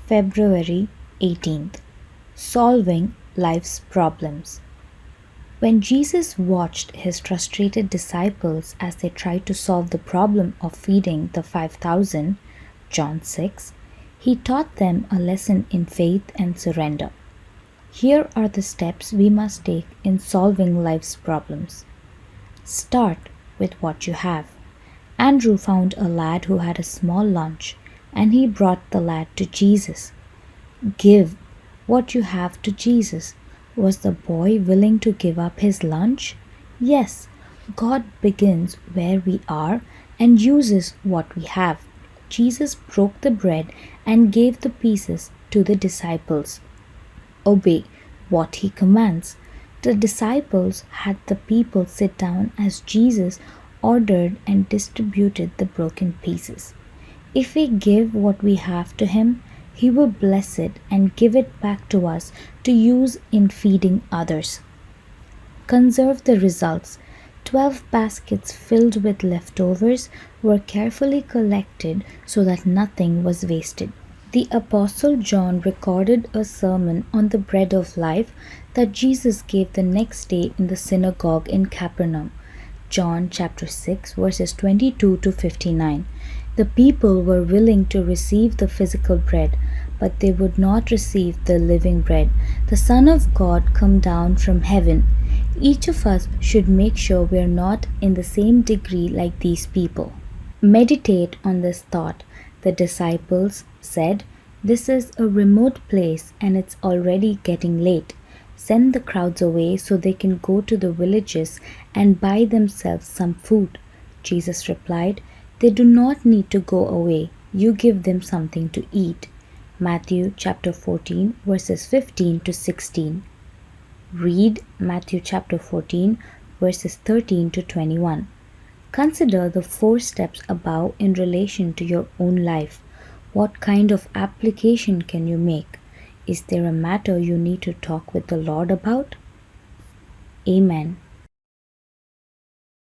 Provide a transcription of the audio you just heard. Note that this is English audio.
February 18th. Solving Life's Problems. When Jesus watched his frustrated disciples as they tried to solve the problem of feeding the 5,000, John 6, he taught them a lesson in faith and surrender. Here are the steps we must take in solving life's problems. Start with what you have. Andrew found a lad who had a small lunch, and he brought the lad to Jesus. Give what you have to Jesus. Was the boy willing to give up his lunch? Yes, God begins where we are and uses what we have. Jesus broke the bread and gave the pieces to the disciples. Obey what he commands. The disciples had the people sit down as Jesus ordered and distributed the broken pieces. If we give what we have to him, he will bless it and give it back to us to use in feeding others. Conserve the results. 12 baskets filled with leftovers were carefully collected so that nothing was wasted. The Apostle John recorded a sermon on the bread of life that Jesus gave the next day in the synagogue in Capernaum. John chapter 6 verses 22 to 59. The people were willing to receive the physical bread, but they would not receive the living bread, the Son of God come down from heaven. Each of us should make sure we are not in the same degree like these people. Meditate on this thought. The disciples said, "This is a remote place and it's already getting late. Send the crowds away so they can go to the villages and buy themselves some food." Jesus replied, "They do not need to go away. You give them something to eat." Matthew chapter 14 verses 15 to 16. Read Matthew chapter 14 verses 13 to 21. Consider the 4 steps above in relation to your own life. What kind of application can you make? Is there a matter you need to talk with the Lord about? Amen.